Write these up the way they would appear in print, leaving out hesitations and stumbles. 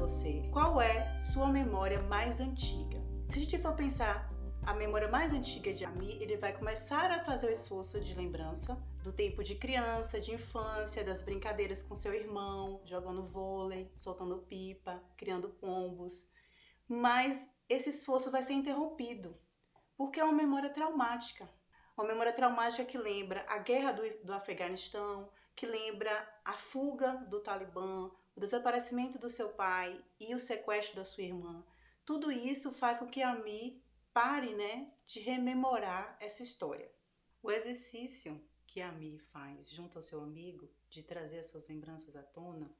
você, qual é sua memória mais antiga? Se a gente for pensar a memória mais antiga de Ami, ele vai começar a fazer o esforço de lembrança do tempo de criança, de infância, das brincadeiras com seu irmão, jogando vôlei, soltando pipa, criando pombos. Mas esse esforço vai ser interrompido, porque é uma memória traumática. Uma memória traumática que lembra a guerra do Afeganistão, que lembra a fuga do Talibã, o desaparecimento do seu pai e o sequestro da sua irmã. Tudo isso faz com que a Ami pare, de rememorar essa história. O exercício que a Ami faz junto ao seu amigo, de trazer as suas lembranças à tona,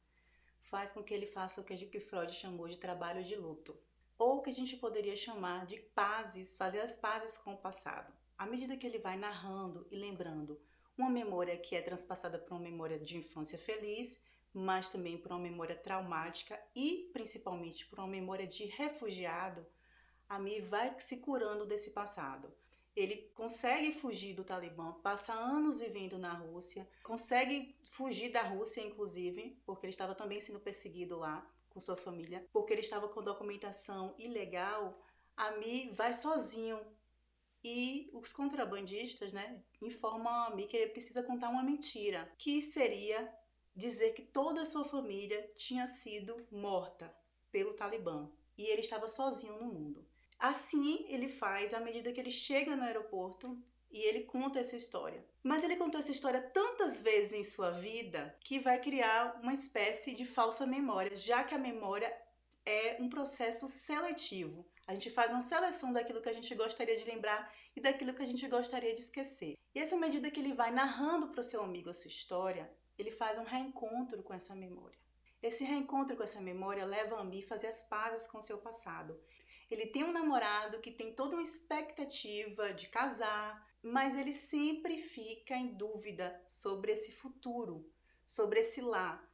faz com que ele faça o que Freud chamou de trabalho de luto, ou que a gente poderia chamar de pazes, fazer as pazes com o passado. À medida que ele vai narrando e lembrando uma memória que é transpassada por uma memória de infância feliz, mas também por uma memória traumática e principalmente por uma memória de refugiado, Ami vai se curando desse passado. Ele consegue fugir do Talibã, passa anos vivendo na Rússia, consegue fugir da Rússia, inclusive, porque ele estava também sendo perseguido lá com sua família, porque ele estava com documentação ilegal. Ami vai sozinho e os contrabandistas, informam a Ami que ele precisa contar uma mentira, que seria dizer que toda a sua família tinha sido morta pelo Talibã e ele estava sozinho no mundo. Assim ele faz à medida que ele chega no aeroporto e ele conta essa história. Mas ele contou essa história tantas vezes em sua vida que vai criar uma espécie de falsa memória, já que a memória é um processo seletivo. A gente faz uma seleção daquilo que a gente gostaria de lembrar e daquilo que a gente gostaria de esquecer. E essa medida que ele vai narrando para o seu amigo a sua história, ele faz um reencontro com essa memória. Esse reencontro com essa memória leva a Ami a fazer as pazes com o seu passado. Ele tem um namorado que tem toda uma expectativa de casar, mas ele sempre fica em dúvida sobre esse futuro, sobre esse lar.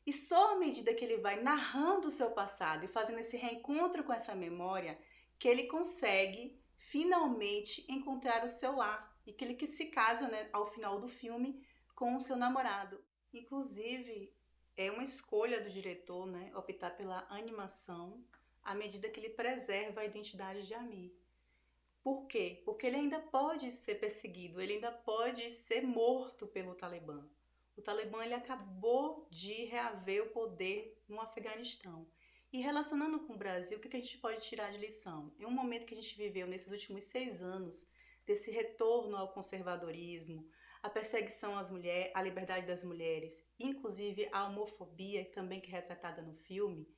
E só à medida que ele vai narrando o seu passado e fazendo esse reencontro com essa memória, que ele consegue finalmente encontrar o seu lar e que ele se casa, ao final do filme, com o seu namorado. Inclusive, é uma escolha do diretor, optar pela animação à medida que ele preserva a identidade de Ami. Por quê? Porque ele ainda pode ser perseguido, ele ainda pode ser morto pelo Talibã. O Talibã ele acabou de reaver o poder no Afeganistão. E relacionando com o Brasil, o que a gente pode tirar de lição? Em um momento que a gente viveu nesses últimos 6 anos, desse retorno ao conservadorismo, a perseguição às mulheres, à liberdade das mulheres, inclusive a homofobia, também que é retratada no filme,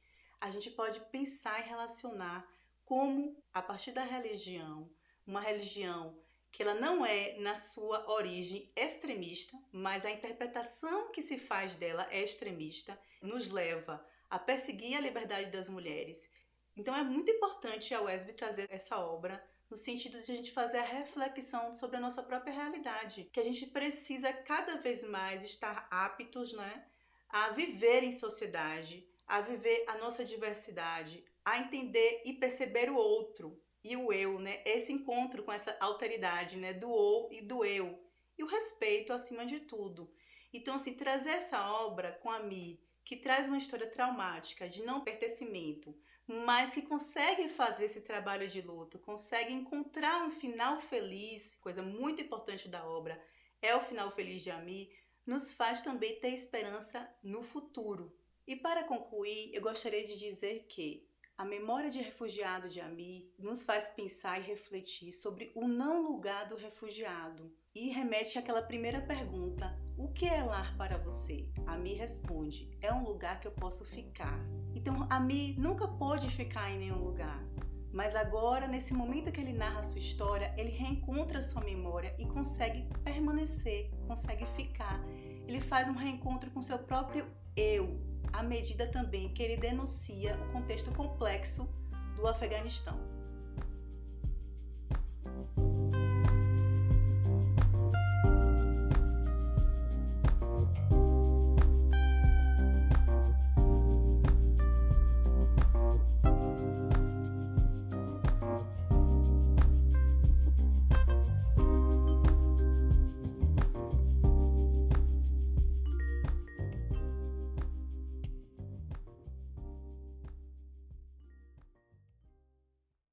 a gente pode pensar e relacionar como, a partir da religião, uma religião que ela não é, na sua origem, extremista, mas a interpretação que se faz dela é extremista, nos leva a perseguir a liberdade das mulheres. Então é muito importante a UESB trazer essa obra no sentido de a gente fazer a reflexão sobre a nossa própria realidade, que a gente precisa cada vez mais estar aptos, a viver em sociedade, a viver a nossa diversidade, a entender e perceber o outro e o eu, esse encontro com essa alteridade, do ou e do eu, e o respeito acima de tudo. Então, assim, trazer essa obra com a Ami, que traz uma história traumática de não pertencimento, mas que consegue fazer esse trabalho de luto, consegue encontrar um final feliz, coisa muito importante da obra é o final feliz de Ami, nos faz também ter esperança no futuro. E para concluir, eu gostaria de dizer que a memória de refugiado de Ami nos faz pensar e refletir sobre o não lugar do refugiado e remete àquela primeira pergunta: o que é lar para você? Ami responde: é um lugar que eu posso ficar. Então Ami nunca pôde ficar em nenhum lugar, mas agora, nesse momento que ele narra a sua história, ele reencontra a sua memória e consegue permanecer, consegue ficar. Ele faz um reencontro com seu próprio eu, à medida também que ele denuncia o contexto complexo do Afeganistão.